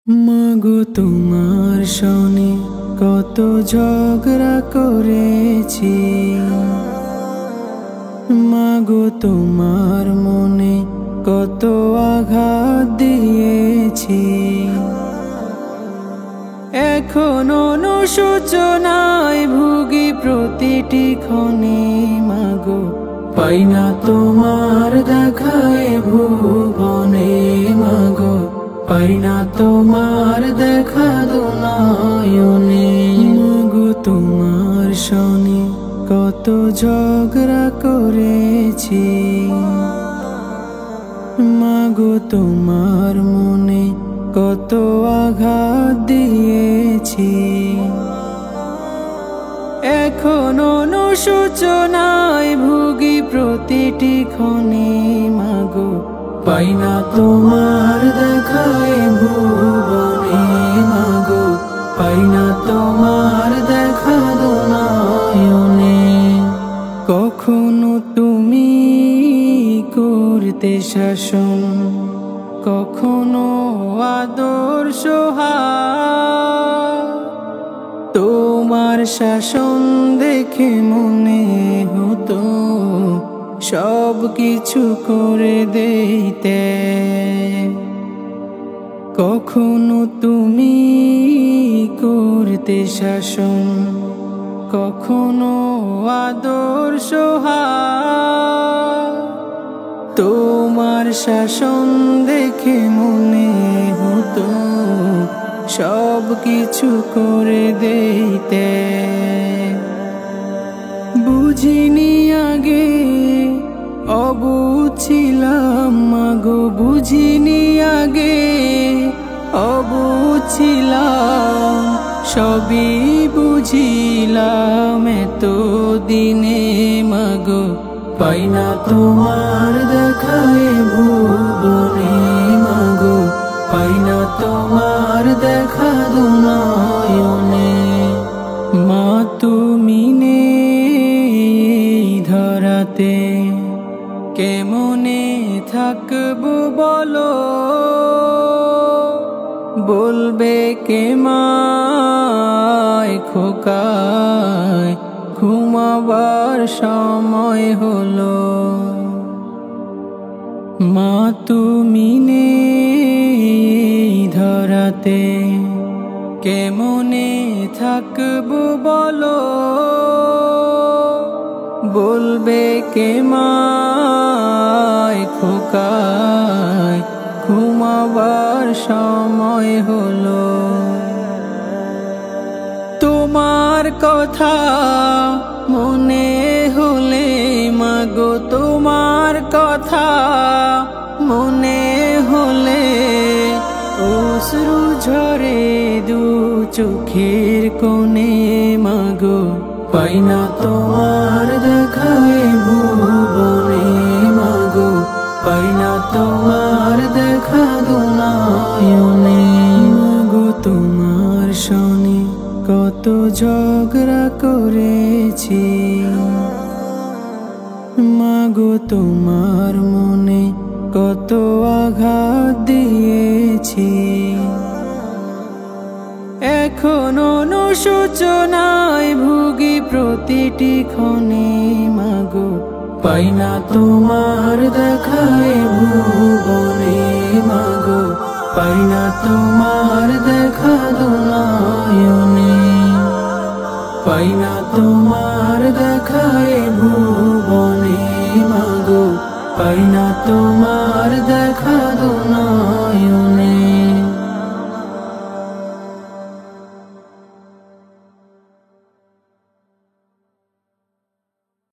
মাগো তোমার সনে কত ঝগড়া করেছি, মাগো তোমার মনে কত আঘাত দিয়েছি। এখন অনুশোচনায় ভুগি প্রতিটি ক্ষণে, মাগো পাই না তোমার দেখায় ভুবনে, মাগো পাই না তোমার দেখা দুনয়নে। মাগো তোমার সনে কত ঝগড়া করেছি, মাগো তোমার মনে কত আঘাত দিয়েছি। এখন অনুশোচনায় ভুগি প্রতিটি ক্ষণে, মাগো পাই না তোমার দেখায় ভুবনে, মাগো পাই না তোমার দেখা দুনয়নে। কখনো তুমি করতে শাসন, কখনো আদর সোহাগ, তোমার শাসন দেখে মনে হতো সব কিছু করে দিতে। কখনো তুমি করতে শাসন, কখনো আদর সোহাগ, তোমার শাসন দেখে মনে হতো সব কিছু করে দিতে। বুঝিনি আগে অবুঝ ছিলাম, মাগো বুঝিনি আগে অবুঝ ছিলাম, সবই বুঝিলাম এত দিনে, মাগো পাই না তোমার দেখায় ভুবনে, মাগো পাই না তোমার দেখা দুনয়নে। মা তুমি নেই ধরাতে, কেমনে থাকবো বলো, বলবে কে মায় খোকায় ঘুমাবার সময় হলো। মা তুমি নেই ধরাতে, কেমনে থাকবো বলো, বলবে কে মায় খোকায় ঘুমাবার সময় হলো। তোমার কথা মনে হলে, মাগো তোমার কথা মনে হলে অশ্রু ঝরে দু চোখের কোণে, মাগো পাই না তোমার দেখায় ভুবনে, মাগো পাই না তোমার দেখা দুনয়নে। মাগো তোমার সনে কত ঝগড়া করেছি, মাগো তোমার মনে কত আঘাত দিয়েছি। এখন অনুশোচনায় ভুগি প্রতিটি ক্ষণে, মাগো পাই না তোমার দেখায় ভুবনে, মাগো পাই না তোমার দেখা দুনয়নে। পাই না তোমার দেখায় ভুবনে, মাগো পাই না তোমার দেখা দুনয়নে।